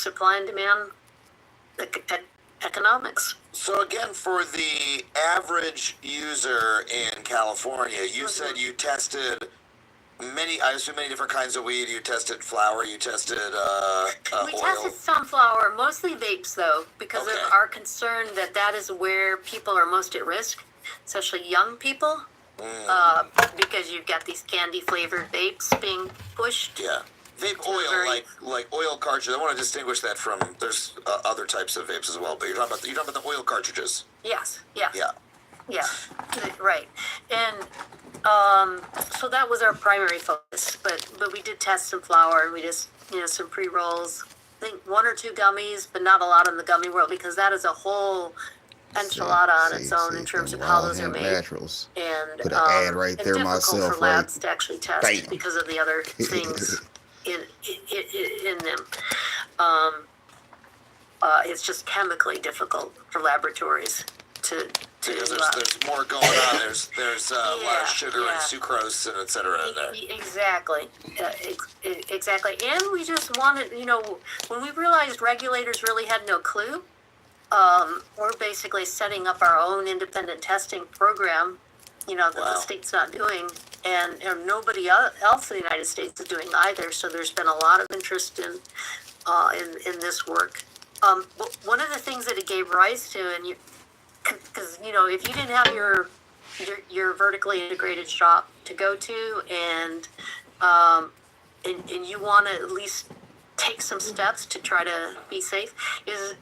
supply and demand economics. So again, for the average user in California, you said you tested I assume many different kinds of weed. You tested flower, you tested We oil. tested sunflower, mostly vapes though, because of our concern that is where people are most at risk, especially young people, because you've got these candy flavored vapes being pushed. Yeah. Vape oil, like oil cartridges. I want to distinguish that from there's other types of vapes as well. But you're talking about the oil cartridges. Yes. Yeah. Yeah. Yeah. Right. And so that was our primary focus. But we did test some flour. We just some pre rolls. I think 1 or 2 gummies, but not a lot in the gummy world because that is a whole enchilada on its own in terms of how those are made. Naturals. And put an ad right there difficult myself, for labs to actually test Bam. because of the other things in them. It's just chemically difficult for laboratories to because there's more going on. There's a lot of sugar and sucrose and et cetera in there. Exactly. Exactly. And we just wanted, when we realized regulators really had no clue, we're basically setting up our own independent testing program, that the state's not doing, and nobody else in the United States is doing either. So there's been a lot of interest in this work. One of the things that it gave rise to, and because if you didn't have your vertically integrated shop to go to, and you want to at least take some steps to try to be safe, is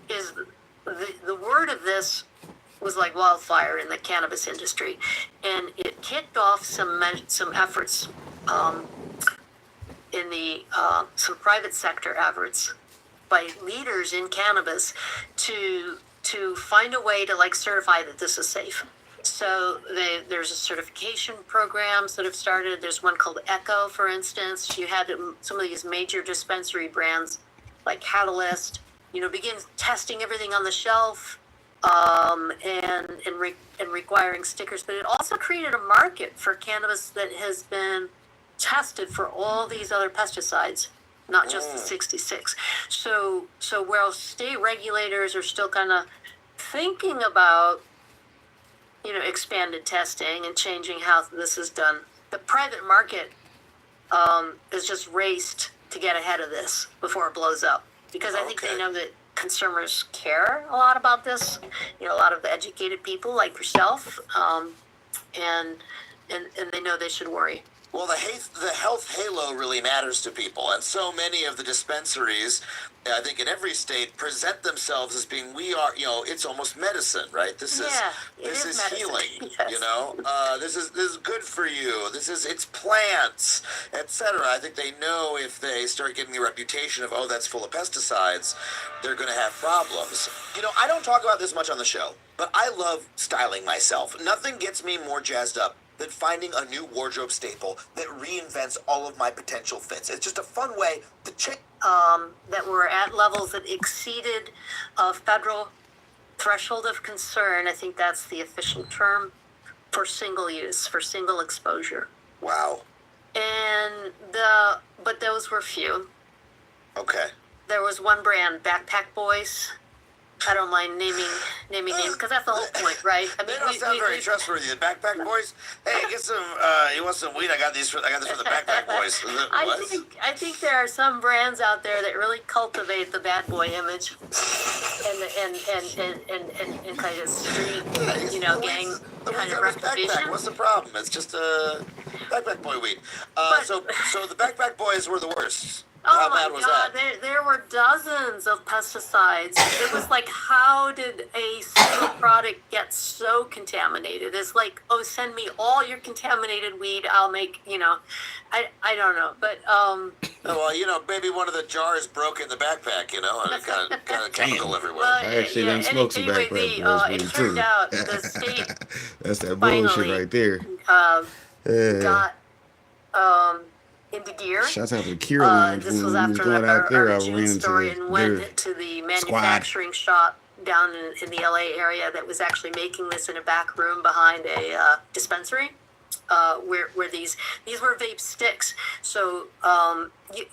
the word of this was like wildfire in the cannabis industry, and it kicked off some efforts in the some private sector efforts by leaders in cannabis to find a way to certify that this is safe. So there's a certification programs that have started. There's one called Echo, for instance. You had some of these major dispensary brands like Catalyst, begin testing everything on the shelf, and requiring stickers. But it also created a market for cannabis that has been tested for all these other pesticides, not just the 66. So while state regulators are still kind of thinking about, expanded testing and changing how this is done, the private market is just raced to get ahead of this before it blows up. Because I think they know that consumers care a lot about this. A lot of educated people like yourself, and they know they should worry. Well, the health halo really matters to people, and so many of the dispensaries, I think in every state, present themselves as being, it's almost medicine, right? This is healing, yes. this is good for you. It's plants, etc. I think they know if they start getting the reputation of, that's full of pesticides, they're going to have problems. I don't talk about this much on the show, but I love styling myself. Nothing gets me more jazzed up than finding a new wardrobe staple that reinvents all of my potential fits. It's just a fun way to change. That were at levels that exceeded a federal threshold of concern. I think that's the official term for single use, for single exposure. Wow. And but those were few. Okay. There was one brand, Backpack Boys. I don't mind naming names because that's the whole point, right? I mean, they don't sound very trustworthy. The Backpack Boys. Hey, get some. You want some weed? I got this for the Backpack Boys. I think there are some brands out there that really cultivate the bad boy image, and kind of street, gang kind of reputation. What's the problem? It's just a Backpack Boy weed. So the Backpack Boys were the worst. Oh my God! There were dozens of pesticides. It was like, how did a single product get so contaminated? It's like, send me all your contaminated weed. I'll make, I don't know, but maybe one of the jars broke in the backpack, and it kind of chemical everywhere. I actually didn't smoke some backpack boys it turned out the state that's that bullshit right there. Got into gear. Shouts out to Kira. This was after our June story, and went to the manufacturing shop down in the LA area that was actually making this in a back room behind a dispensary, where these were vape sticks. So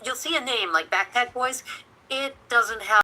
you'll see a name like Backpack Boys. It doesn't have